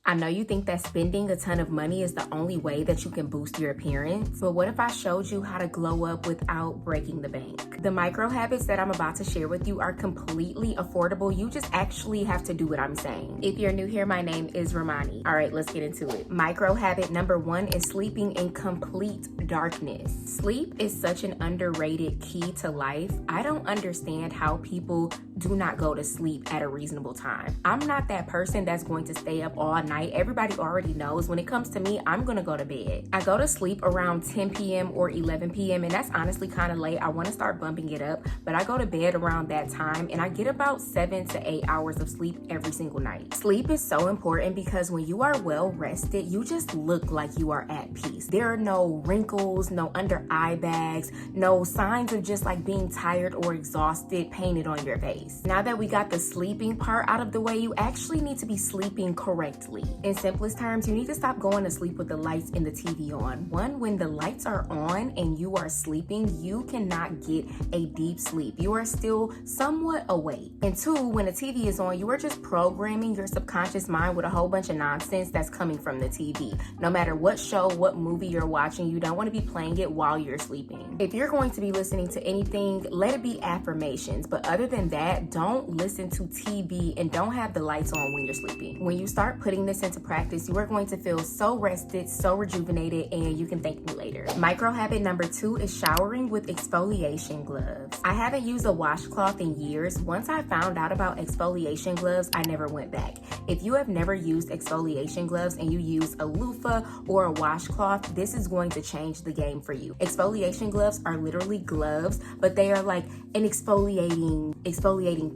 I know you think that spending a ton of money is the only way that you can boost your appearance, but what if I showed you how to glow up without breaking the bank? The micro habits that I'm about to share with you are completely affordable. You just actually have to do what I'm saying. If you're new here, my name is Romani. All right, let's get into it. Micro habit number 1 is sleeping in complete darkness. Sleep is such an underrated key to life. I don't understand how people do not go to sleep at a reasonable time. I'm not that person that's going to stay up all night. Everybody already knows when it comes to me, I'm gonna go to bed. I go to sleep around 10 p.m. or 11 p.m. and that's honestly kind of late. I want to start bumping it up, but I go to bed around that time and I get about 7 to 8 hours of sleep every single night. Sleep is so important because when you are well rested, you just look like you are at peace. There are no wrinkles, no under eye bags, no signs of just like being tired or exhausted painted on your face. Now that we got the sleeping part out of the way, you actually need to be sleeping correctly. In simplest terms, you need to stop going to sleep with the lights and the TV on. One, when the lights are on and you are sleeping, you cannot get a deep sleep. You are still somewhat awake. And 2, when the TV is on, you are just programming your subconscious mind with a whole bunch of nonsense that's coming from the TV. No matter what show, what movie you're watching, you don't want to be playing it while you're sleeping. If you're going to be listening to anything, let it be affirmations. But other than that, don't listen to TV and don't have the lights on when you're sleeping. When you start putting this into practice, you are going to feel so rested, so rejuvenated, and you can thank me later. Micro habit number 2 is showering with exfoliation gloves. I haven't used a washcloth in years. Once I found out about exfoliation gloves, I never went back. If you have never used exfoliation gloves and you use a loofah or a washcloth, this is going to change the game for you. Exfoliation gloves are literally gloves, but they are like an exfoliating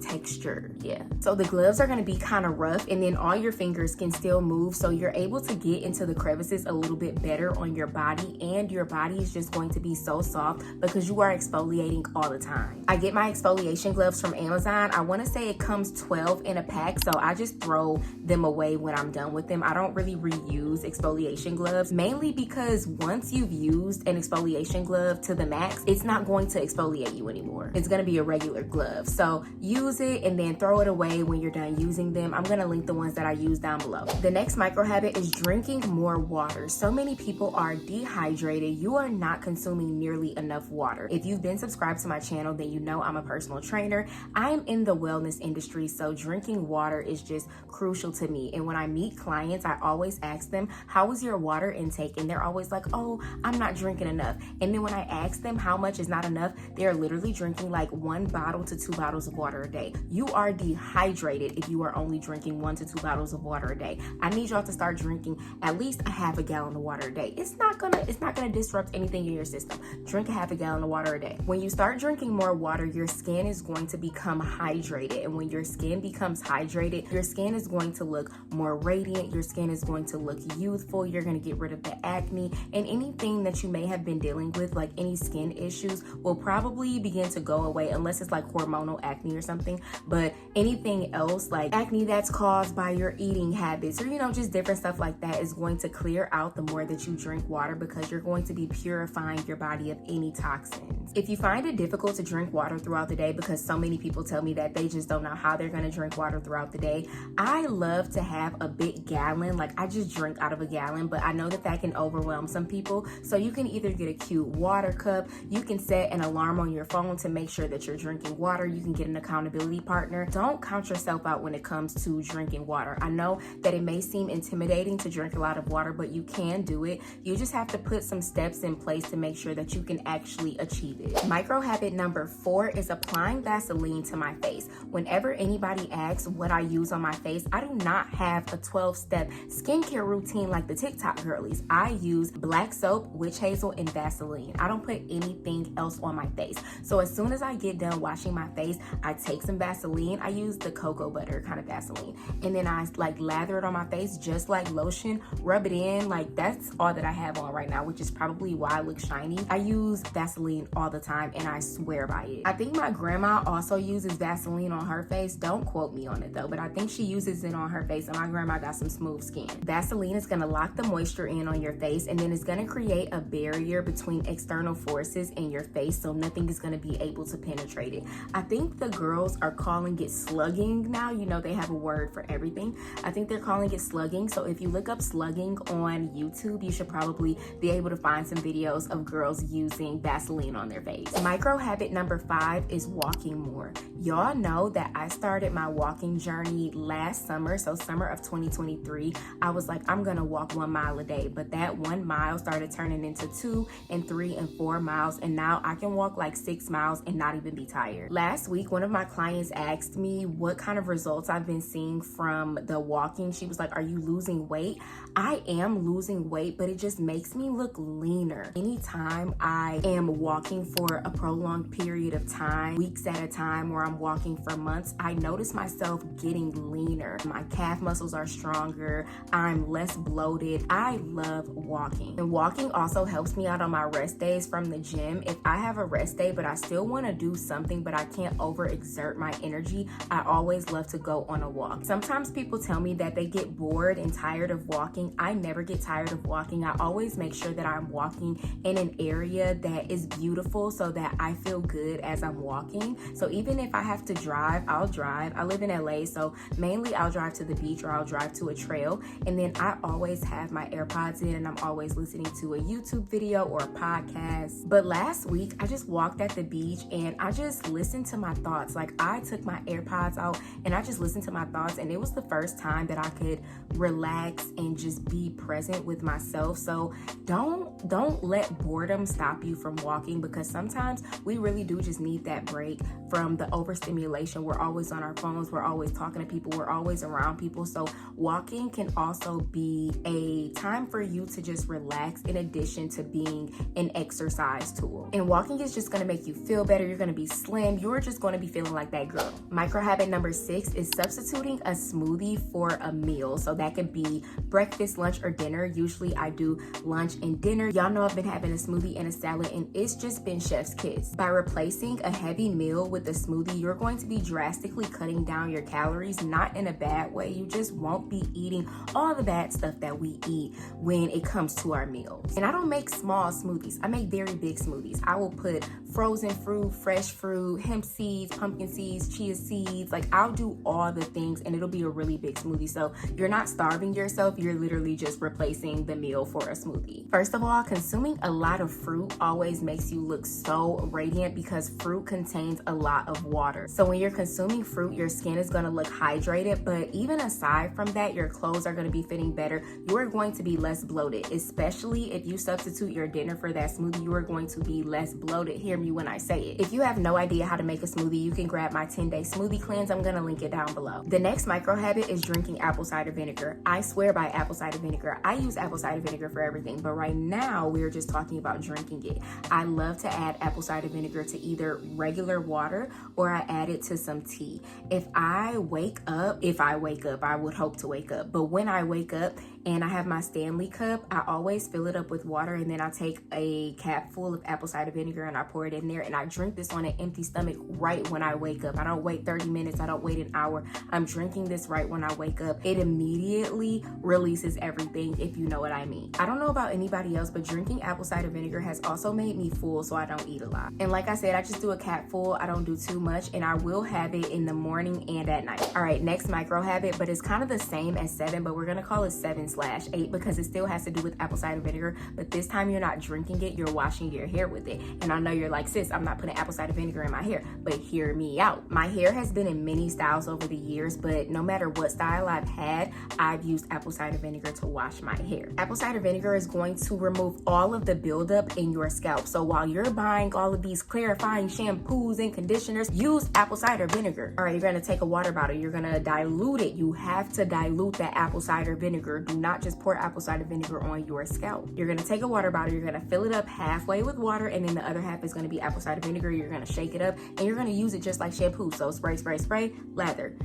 texture. Yeah. So the gloves are going to be kind of rough, and then all your fingers can still move, so you're able to get into the crevices a little bit better on your body, and your body is just going to be so soft because you are exfoliating all the time. I get my exfoliation gloves from Amazon. I want to say it comes 12 in a pack, so I just throw them away when I'm done with them. I don't really reuse exfoliation gloves, mainly because once you've used an exfoliation glove to the max, it's not going to exfoliate you anymore. It's going to be a regular glove. So use it and then throw it away when you're done using them. I'm going to link the ones that I use down below. The next micro habit is drinking more water. So many people are dehydrated. You are not consuming nearly enough water. If you've been subscribed to my channel, then you know I'm a personal trainer. I'm in the wellness industry, so drinking water is just crucial to me. And when I meet clients, I always ask them, how is your water intake? And they're always like, oh, I'm not drinking enough. And then when I ask them how much is not enough, they're literally drinking like 1 bottle to 2 bottles of water a day. You are dehydrated if you are only drinking 1 to 2 bottles of water a day. I need y'all to start drinking at least a half a gallon of water a day. It's not gonna disrupt anything in your system. Drink a half a gallon of water a day. When you start drinking more water, your skin is going to become hydrated. And when your skin becomes hydrated, your skin is going to look more radiant. Your skin is going to look youthful. You're gonna get rid of the acne, and anything that you may have been dealing with, like any skin issues, will probably begin to go away, unless it's like hormonal acne or something. But anything else, like acne that's caused by your eating habits, or just different stuff like that, is going to clear out the more that you drink water, because you're going to be purifying your body of any toxins. If you find it difficult to drink water throughout the day, because so many people tell me that they just don't know how they're going to drink water throughout the day, I love to have a big gallon. Like, I just drink out of a gallon, but I know that can overwhelm some people. So you can either get a cute water cup, you can set an alarm on your phone to make sure that you're drinking water, you can get an accountability partner. Don't count yourself out when it comes to drinking water. I know that it may seem intimidating to drink a lot of water, but you can do it. You just have to put some steps in place to make sure that you can actually achieve it. Micro habit number 4 is applying Vaseline to my face. Whenever anybody asks what I use on my face, I do not have a 12-step skincare routine like the TikTok girlies. I use black soap, witch hazel, and Vaseline. I don't put anything else on my face. So as soon as I get done washing my face, I take some Vaseline. I use the cocoa butter kind of Vaseline, and then I like lather it on my face just like lotion, rub it in. Like, that's all that I have on right now, which is probably why I look shiny. I use Vaseline all the time and I swear by it. I think my grandma also uses Vaseline on her face. Don't quote me on it though, but I think she uses it on her face, and my grandma got some smooth skin. Vaseline is gonna lock the moisture in on your face, and then it's gonna create a barrier between external forces in your face, so nothing is gonna be able to penetrate it. I think the girls are calling it slugging now. You know, they have a word for everything. I think they're calling it slugging. So if you look up slugging on YouTube, you should probably be able to find some videos of girls using Vaseline on their face. Micro habit number 5 is walking more. Y'all know that I started my walking journey last summer, so summer of 2023. I was like, I'm gonna walk 1 mile a day, but that 1 mile started turning into 2 and 3 and 4 miles, and now I can walk like 6 miles and not even be tired. Last week, one of my clients asked me what kind of results I've been seeing from the walking. She was like, are you losing weight? I am losing weight, but it just makes me look leaner. Anytime I am walking for a prolonged period of time, weeks at a time, or I'm walking for months, I notice myself getting leaner. My calf muscles are stronger. I'm less bloated. I love walking. And walking also helps me out on my rest days from the gym. If I have a rest day, but I still want to do something, but I can't overexert my energy, I always love to go on a walk. Sometimes people tell me that they get bored and tired of walking. I never get tired of walking. I always make sure that I'm walking in an area that is beautiful so that I feel good as I'm walking. So even if I have to drive, I'll drive. I live in LA, so mainly I'll drive to the beach or I'll drive to a trail. And then I always have my AirPods in and I'm always listening to a YouTube video or a podcast. But last week, I just walked at the beach and I just listened to my thoughts. Like, I took my AirPods out and I just listened to my thoughts, and it was the first time that I could relax and just be present with myself. So don't let boredom stop you from walking, because sometimes we really do just need that break from the overstimulation. We're always on our phones, we're always talking to people, we're always around people. So walking can also be a time for you to just relax, in addition to being an exercise tool. And walking is just going to make you feel better. You're going to be slim. You're just going to be feeling like that girl. Micro habit number 6 is substituting a smoothie for a meal. So that could be breakfast, lunch, or dinner. Usually I do lunch and dinner. Y'all know I've been having a smoothie and a salad, and it's just been chef's kiss. By replacing a heavy meal with a smoothie, you're going to be drastically cutting down your calories, not in a bad way. You just won't be eating all the bad stuff that we eat when it comes to our meals. And I don't make small smoothies. I make very big smoothies. I will put frozen fruit, fresh fruit, hemp seeds, pumpkin seeds, chia seeds. Like, I'll do all the things and it'll be a really big smoothie. So you're not starving yourself. You're literally just replacing the meal for a smoothie. First of all, consuming a lot of fruit always makes you look so radiant, because fruit contains a lot of water. So when you're consuming fruit, your skin is going to look hydrated. But even aside from that, your clothes are going to be fitting better. You are going to be less bloated, especially if you substitute your dinner for that smoothie. You are going to be less bloated. Hear me when I say it. If you have no idea how to make a smoothie, you can grab my 10-day smoothie cleanse. I'm going to link it down below. The next micro habit is drinking apple cider vinegar. I swear by apple cider vinegar. I use apple cider vinegar for everything, but right now we're just talking about drinking it. I love to add apple cider vinegar to either regular water or I add it to some tea. If I wake up, I would hope to wake up, but when I wake up and I have my Stanley cup, I always fill it up with water, and then I take a cap full of apple cider vinegar and I pour it in there, and I drink this on an empty stomach right when I wake up. I don't wait 30 minutes. I don't wait an hour. I'm drinking this right when I wake up. It immediately releases everything, if you know what I mean. I don't know about anybody else, but drinking apple cider vinegar has also made me full, so I don't eat a lot. And like I said, I just do a cap full. I don't do too much, and I will have it in the morning and at night. All right, next micro habit, but it's kind of the same as 7, but we're gonna call it 7/8 because it still has to do with apple cider vinegar, but this time you're not drinking it, you're washing your hair with it. And I know you're like, sis, I'm not putting apple cider vinegar in my hair, but hear me out. My hair has been in many styles over the years, but no matter what style I've had, I've used apple cider vinegar to wash my hair. Apple cider vinegar is going to remove all of the buildup in your scalp. So while you're buying all of these clarifying shampoos and conditioners, use apple cider vinegar. All right, you're gonna take a water bottle, you're gonna dilute it. You have to dilute that apple cider vinegar. Do not just pour apple cider vinegar on your scalp. You're gonna take a water bottle, you're gonna fill it up halfway with water, and then the other half is gonna be apple cider vinegar. You're gonna shake it up and you're gonna use it just like shampoo. So spray, spray, spray, lather.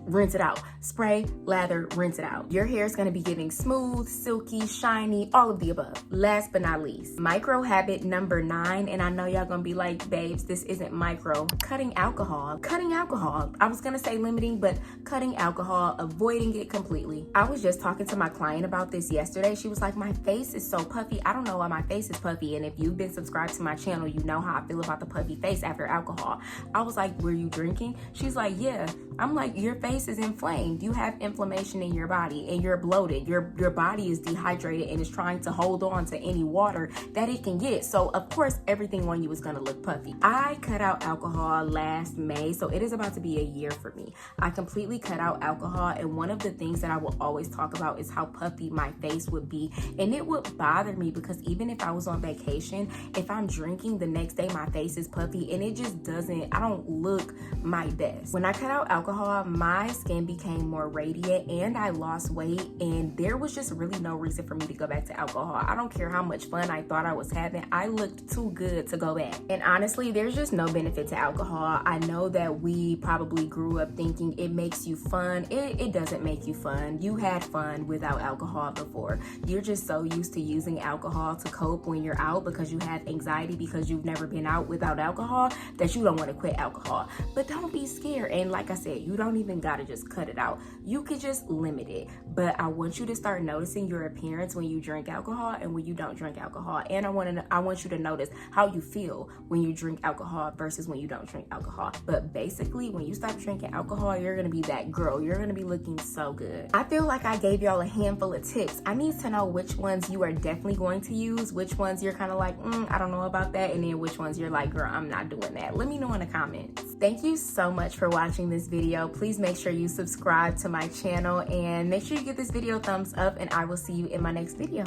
rinse it out. Spray, lather, rinse it out. Your hair is going to be getting smooth, silky, shiny, all of the above. Last but not least, micro habit number 9, and I know y'all gonna be like, babes, this isn't micro. Cutting alcohol. Cutting alcohol. I was gonna say limiting, but cutting alcohol, avoiding it completely. I was just talking to my client about this yesterday. She was like, my face is so puffy. I don't know why my face is puffy, and if you've been subscribed to my channel, you know how I feel about the puffy face after alcohol. I was like, were you drinking? She's like, yeah. I'm like, your face is inflamed. You have inflammation in your body and you're bloated. Your body is dehydrated and is trying to hold on to any water that it can get. So of course, everything on you is gonna look puffy. I cut out alcohol last May, so it is about to be a year for me. I completely cut out alcohol, and one of the things that I will always talk about is how puffy my face would be. And it would bother me because even if I was on vacation, if I'm drinking the next day, my face is puffy and it just doesn't, I don't look my best. When I cut out alcohol, my skin became more radiant and I lost weight, and there was just really no reason for me to go back to alcohol. I don't care how much fun I thought I was having, I looked too good to go back. And honestly, there's just no benefit to alcohol. I know that we probably grew up thinking it makes you fun. It doesn't make you fun. You had fun without alcohol before. You're just so used to using alcohol to cope when you're out because you have anxiety because you've never been out without alcohol that you don't want to quit alcohol. But don't be scared. And like I said, you don't even gotta just cut it out. You could just limit it. But I want you to start noticing your appearance when you drink alcohol and when you don't drink alcohol. And I want you to notice how you feel when you drink alcohol versus when you don't drink alcohol. But basically, when you stop drinking alcohol, you're gonna be that girl. You're gonna be looking so good. I feel like I gave y'all a handful of tips. I need to know which ones you are definitely going to use, which ones you're kind of like, I don't know about that, and then which ones you're like, girl, I'm not doing that. Let me know in the comments. Thank you so much for watching this video. Please make sure you subscribe to my channel and make sure you give this video a thumbs up, and I will see you in my next video.